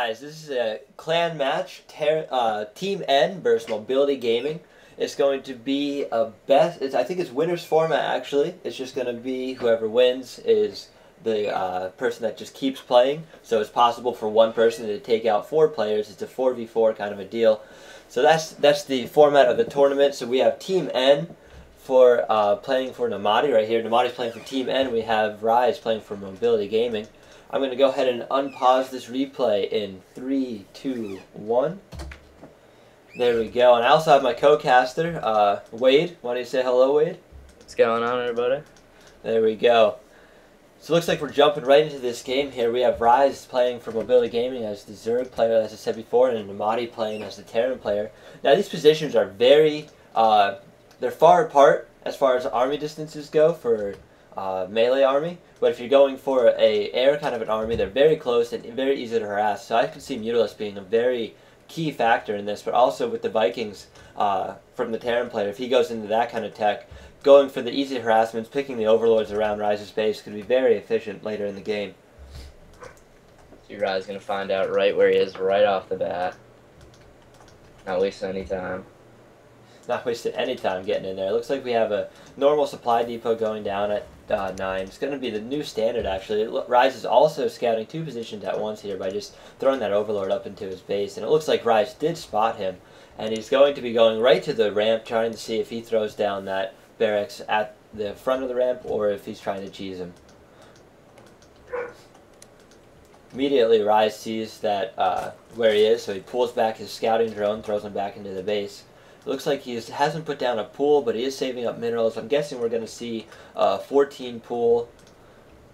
Guys, this is a clan match, Team N versus Mobility Gaming. It's going to be a I think it's winners format actually. It's just going to be whoever wins is the person that just keeps playing. So it's possible for one person to take out 4 players. It's a 4v4 kind of a deal. So that's the format of the tournament. So we have Team N for playing for Nemati right here. Nemati's playing for Team N. We have Ryze playing for Mobility Gaming. I'm going to go ahead and unpause this replay in 3, 2, 1. There we go. And I also have my co-caster, Wade. Why don't you say hello, Wade? What's going on, everybody? There we go. So it looks like we're jumping right into this game here. We have Ryze playing for Mobility Gaming as the Zerg player, as I said before, and Nemati playing as the Terran player. Now these positions are very, they're far apart as far as army distances go for melee army, but if you're going for a air kind of an army, they're very close and very easy to harass. So I can see Mutalisk being a very key factor in this, but also with the Vikings from the Terran player, if he goes into that kind of tech, going for the easy harassments, picking the overlords around Ryze's base could be very efficient later in the game. So Ryze's going to find out right where he is right off the bat. Not wasting any time. Not wasting any time getting in there. It looks like we have a normal supply depot going down at 9. It's going to be the new standard, actually. Ryze is also scouting 2 positions at once here by just throwing that overlord up into his base. And it looks like Ryze did spot him. And he's going to be going right to the ramp, trying to see if he throws down that barracks at the front of the ramp or if he's trying to cheese him. Immediately, Ryze sees that where he is, so he pulls back his scouting drone, throws him back into the base. It looks like he hasn't put down a pool, but he is saving up minerals. I'm guessing we're going to see a 14 pool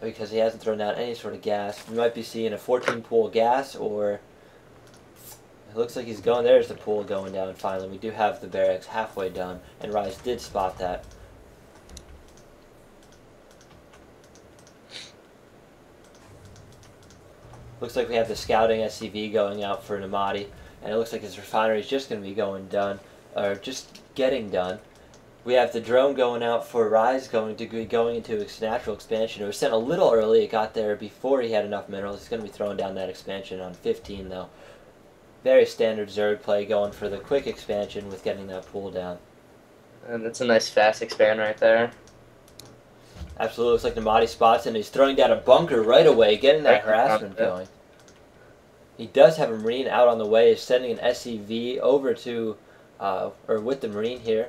because he hasn't thrown down any sort of gas. We might be seeing a 14 pool gas, or it looks like he's going. There's the pool going down finally. We do have the barracks halfway done, and Ryze did spot that. Looks like we have the scouting SCV going out for Nemati, and it looks like his refinery is just going to be or just getting done. We have the drone going out for Ryze going into its natural expansion. It was sent a little early. It got there before he had enough minerals. He's going to be throwing down that expansion on 15 though. Very standard Zerg play, going for the quick expansion with getting that pool down. And that's a nice fast expand right there. Absolutely. Looks like Nemati spots and he's throwing down a bunker right away, getting that harassment going. He does have a Marine out on the way. He's sending an SCV over to or with the Marine here.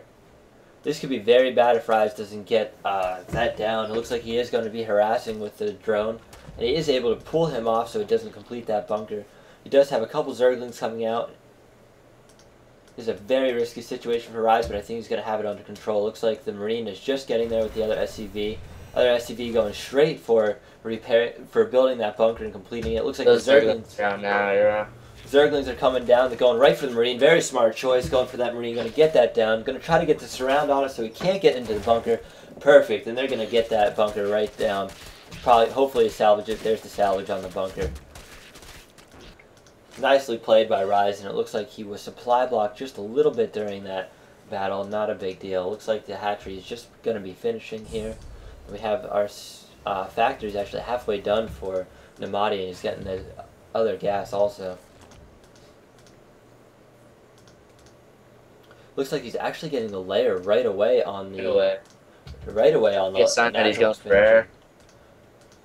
This could be very bad if Ryze doesn't get that down. It looks like he is going to be harassing with the drone, and he is able to pull him off so it doesn't complete that bunker. He does have a couple Zerglings coming out. This is a very risky situation for Ryze, but I think he's going to have it under control. Looks like the Marine is just getting there with the other SCV. Other SCV going straight for building that bunker and completing it. Looks like those the Zerglings down now, yeah. Zerglings are coming down. They're going right for the Marine. Very smart choice, going for that Marine. Going to get that down. Going to try to get the surround on it so he can't get into the bunker. Perfect. And they're going to get that bunker right down. Hopefully salvage it. There's the salvage on the bunker. Nicely played by Ryze, and it looks like he was supply blocked just a little bit during that battle. Not a big deal. Looks like the hatchery is just going to be finishing here. We have our factories actually halfway done for Nemati, and he's getting the other gas also. Looks like he's actually getting the layer right away on the sign that he's going for air.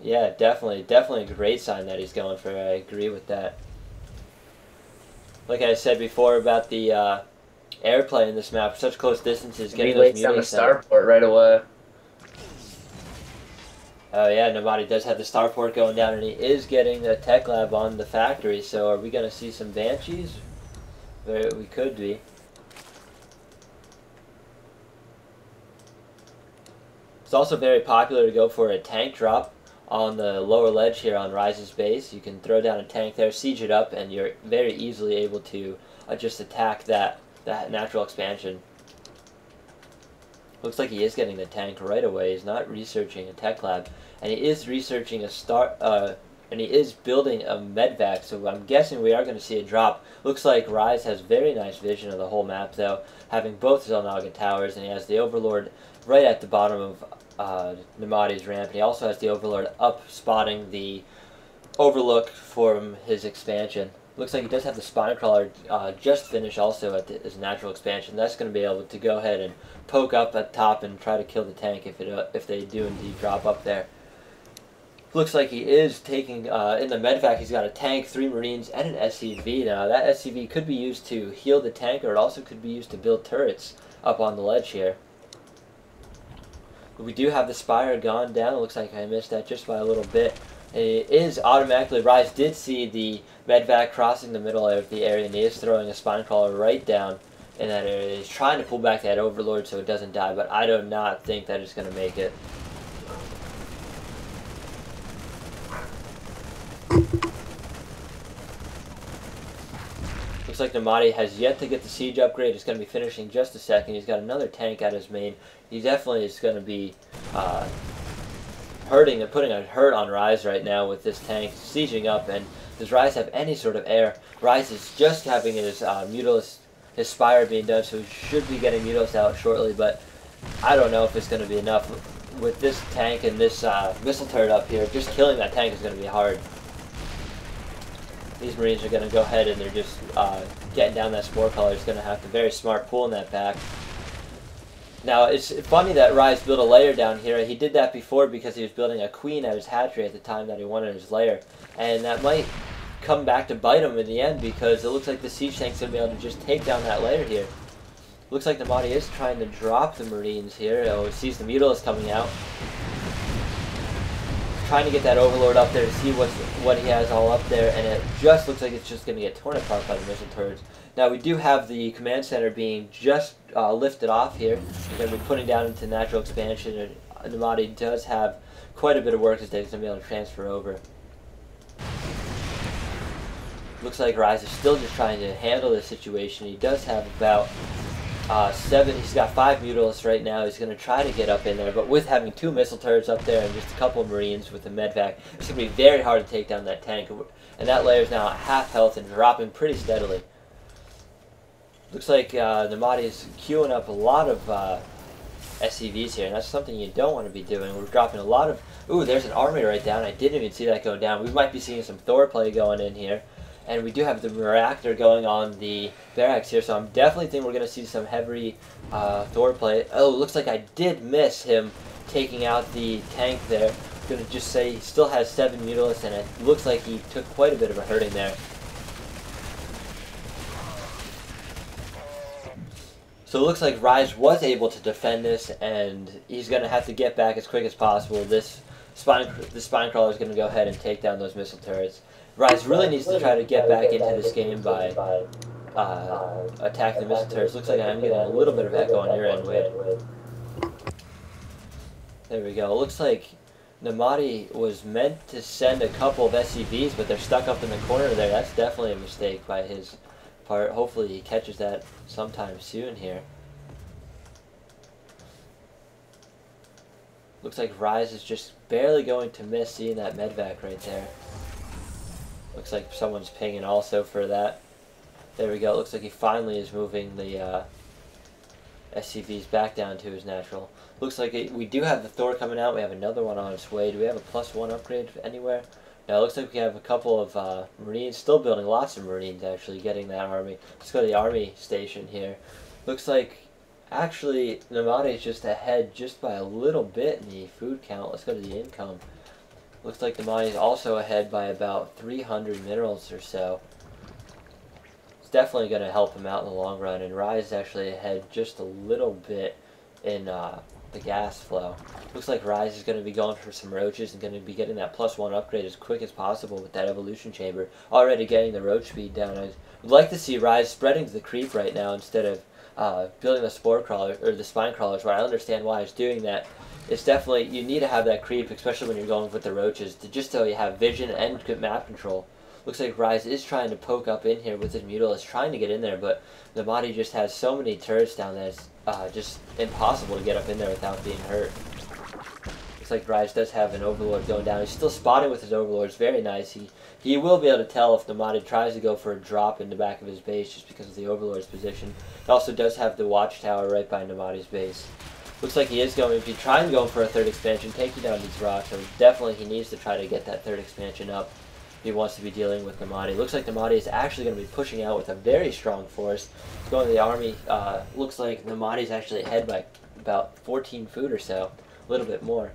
Yeah, definitely a great sign that he's going for air. I agree with that. Like I said before about the airplay in this map, such close distances, getting those mutants on the starport right away. Oh yeah, Nemati does have the starport going down, and he is getting a tech lab on the factory. So are we going to see some Banshees? We could be. It's also very popular to go for a tank drop on the lower ledge here on Ryze's base. You can throw down a tank there, siege it up, and you're very easily able to just attack that natural expansion. Looks like he is getting the tank right away. He's not researching a tech lab, and he is researching and he is building a medvac. So I'm guessing we are going to see a drop. Looks like Ryze has very nice vision of the whole map, though, having both Zelnaga towers, and he has the Overlord right at the bottom of Nemati's ramp, and he also has the Overlord up spotting the overlook from his expansion. Looks like he does have the Spine Crawler just finished also at his natural expansion. That's going to be able to go ahead and poke up at top and try to kill the tank if they do indeed drop up there. Looks like he is taking, in the medvac, he's got a tank, 3 Marines, and an SCV. Now, that SCV could be used to heal the tank, or it also could be used to build turrets up on the ledge here. But we do have the Spire gone down. It looks like I missed that just by a little bit. It is automatically, Ryze did see the medvac crossing the middle of the area, and he is throwing a Spine Crawler right down in that area. He's trying to pull back that Overlord so it doesn't die, but I do not think that it's going to make it. Looks like Nemati has yet to get the siege upgrade. It's going to be finishing just a second. He's got another tank at his main. He definitely is going to be hurting and putting a hurt on Ryze right now with this tank sieging up. And does Ryze have any sort of air? Ryze is just having his Mutalisk, his Spire being done, so he should be getting Mutalisk out shortly. But I don't know if it's going to be enough. With this tank and this missile turret up here, just killing that tank is going to be hard. These Marines are going to go ahead and they're just getting down that Spore Collar. He's going to have to very smart pulling that back. Now, it's funny that Ryze built a layer down here. He did that before because he was building a queen at his hatchery at the time that he wanted his layer. And that might come back to bite him in the end because it looks like the siege tank's going to be able to just take down that layer here. Looks like Nemati is trying to drop the Marines here. Oh, he sees the Mutalisk coming out. Trying to get that Overlord up there to see what he has all up there, and it just looks like it's just going to get torn apart by the missile turrets. Now we do have the command center being just lifted off here. We're going to be putting down into natural expansion, and Nemati does have quite a bit of work that he's going to be able to transfer over. Looks like Ryze is still just trying to handle this situation. He does have about 7, he's got 5 Mutalisks right now. He's going to try to get up in there, but with having 2 missile turrets up there and just a couple of Marines with the medvac, it's going to be very hard to take down that tank. And that layer is now at half health and dropping pretty steadily. Looks like Nemati is queuing up a lot of SCVs here, and that's something you don't want to be doing. We're dropping a lot of... Ooh, there's an army right down. I didn't even see that go down. We might be seeing some Thor play going in here. And we do have the reactor going on the barracks here, so I'm definitely think we're going to see some heavy Thor play. Oh, looks like I did miss him taking out the tank there. I'm going to just say he still has 7 Mutalisks, and it looks like he took quite a bit of a hurting there. So it looks like Ryze was able to defend this, and he's going to have to get back as quick as possible. This Spine Crawler is going to go ahead and take down those missile turrets. Ryze really needs to try to get back into this game by attacking the missile turrets. Looks like I'm getting a little bit of echo on your end, Wade. There we go. It looks like Nemati was meant to send a couple of SCVs, but they're stuck up in the corner there. That's definitely a mistake by his part. Hopefully he catches that sometime soon here. Looks like Ryze is just barely going to miss seeing that medvac right there. Looks like someone's pinging also for that. There we go. It looks like he finally is moving the SCVs back down to his natural. Looks like we do have the Thor coming out. We have another one on its way. Do we have a +1 upgrade anywhere? No, it looks like we have a couple of Marines. Still building lots of Marines, actually, getting that army. Let's go to the army station here. Looks like, actually, Nemati is just ahead just by a little bit in the food count. Let's go to the income. Looks like Nemati is also ahead by about 300 minerals or so. It's definitely going to help him out in the long run. And Ryze is actually ahead just a little bit in the gas flow. Looks like Ryze is going to be going for some roaches and going to be getting that +1 upgrade as quick as possible with that evolution chamber. Already getting the roach speed down. I would like to see Ryze spreading to the creep right now instead of building the spore crawler or the spine crawlers. Where I understand why he's doing that. It's definitely, you need to have that creep, especially when you're going with the roaches, just so you have vision and good map control. Looks like Ryze is trying to poke up in here with his Mutalisk, trying to get in there, but Nemati just has so many turrets down that it's just impossible to get up in there without being hurt. Looks like Ryze does have an Overlord going down. He's still spotting with his Overlords, very nice. He will be able to tell if Nemati tries to go for a drop in the back of his base just because of the Overlord's position. He also does have the watchtower right by Nemati's base. Looks like he is going to be trying to go for a 3rd expansion, taking down these rocks, so definitely he needs to try to get that 3rd expansion up. he wants to be dealing with Nemati. Looks like Nemati is actually going to be pushing out with a very strong force. He's going to the army. Looks like Nemati's actually ahead by about 14 food or so, a little bit more.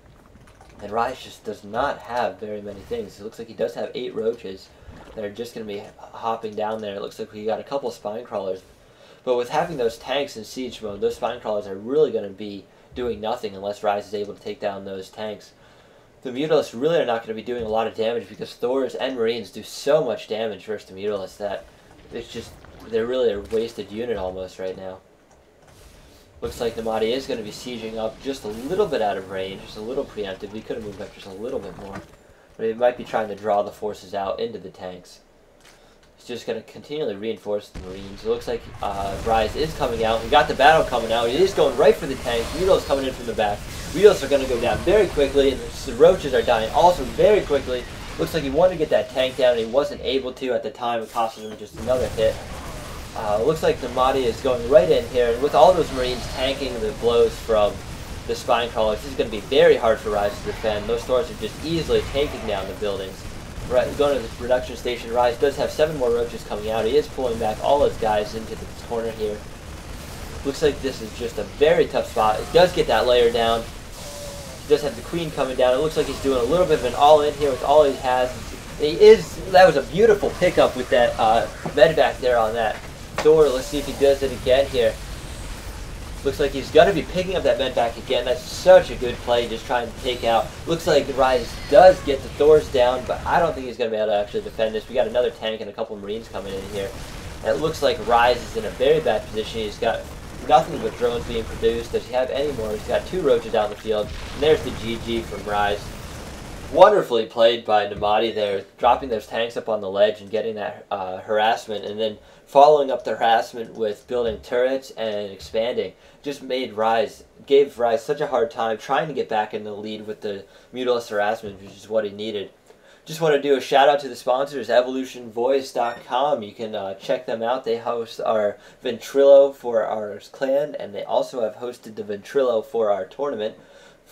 And Ryze just does not have very many things. It looks like he does have 8 roaches that are just going to be hopping down there. It looks like we got a couple spine crawlers. But with having those tanks in siege mode, those spine crawlers are really going to be doing nothing unless Ryze is able to take down those tanks. The Mutalisks really are not going to be doing a lot of damage because Thors and Marines do so much damage versus the Mutalisks that it's just, they're really a wasted unit almost right now. Looks like Nemati is going to be sieging up just a little bit out of range, just a little preemptive. He could have moved up just a little bit more. But he might be trying to draw the forces out into the tanks. He's just going to continually reinforce the Marines. It looks like Ryze is coming out. We got the battle coming out. He is going right for the tanks. Mutalisks coming in from the back. Mutalisks are going to go down very quickly, and the roaches are dying also very quickly. Looks like he wanted to get that tank down, and he wasn't able to at the time. It costed him just another hit. Looks like Nemati is going right in here, and with all those Marines tanking the blows from the spine crawlers, this is going to be very hard for Ryze to defend. Those Thors are just easily taking down the buildings. Right, going to the production station, Ryze does have 7 more roaches coming out. He is pulling back all his guys into the corner here. Looks like this is just a very tough spot. He does get that layer down. He does have the queen coming down. It looks like he's doing a little bit of an all-in here with all he has. That was a beautiful pickup with that medvac there on that Thor. Let's see if he does it again here. Looks like he's going to be picking up that medvac again. That's such a good play, just trying to take out. Looks like Ryze does get the Thors down, but I don't think he's going to be able to actually defend this. We got another tank and a couple of Marines coming in here. And it looks like Ryze is in a very bad position. He's got nothing but drones being produced. Does he have any more? He's got 2 roaches out in the field. And there's the GG from Ryze. Wonderfully played by Nemati there, dropping those tanks up on the ledge and getting that harassment, and then following up the harassment with building turrets and expanding. Just gave Ryze such a hard time trying to get back in the lead with the Mutalist harassment, which is what he needed. Just want to do a shout out to the sponsors, evolutionvoice.com. You can check them out. They host our Ventrilo for our clan, and they also have hosted the Ventrilo for our tournament.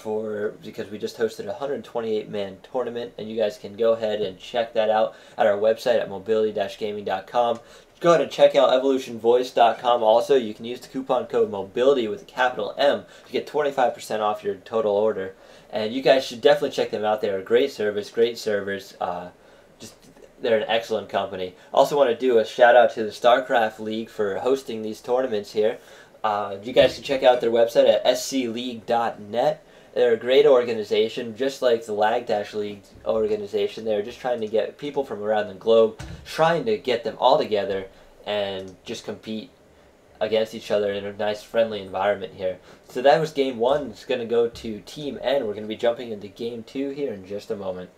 Because we just hosted a 128-man tournament, and you guys can go ahead and check that out at our website at mobility-gaming.com. Go ahead and check out evolutionvoice.com. Also, you can use the coupon code MOBILITY with a capital M to get 25% off your total order. And you guys should definitely check them out. They're a great service, great servers. They're an excellent company. Also want to do a shout out to the StarCraft League for hosting these tournaments here. You guys can check out their website at scleague.net. They're a great organization, just like the Lag League organization. They're just trying to get people from around the globe, trying to get them all together and just compete against each other in a nice, friendly environment here. So that was Game 1. It's going to go to Team N. We're going to be jumping into Game 2 here in just a moment.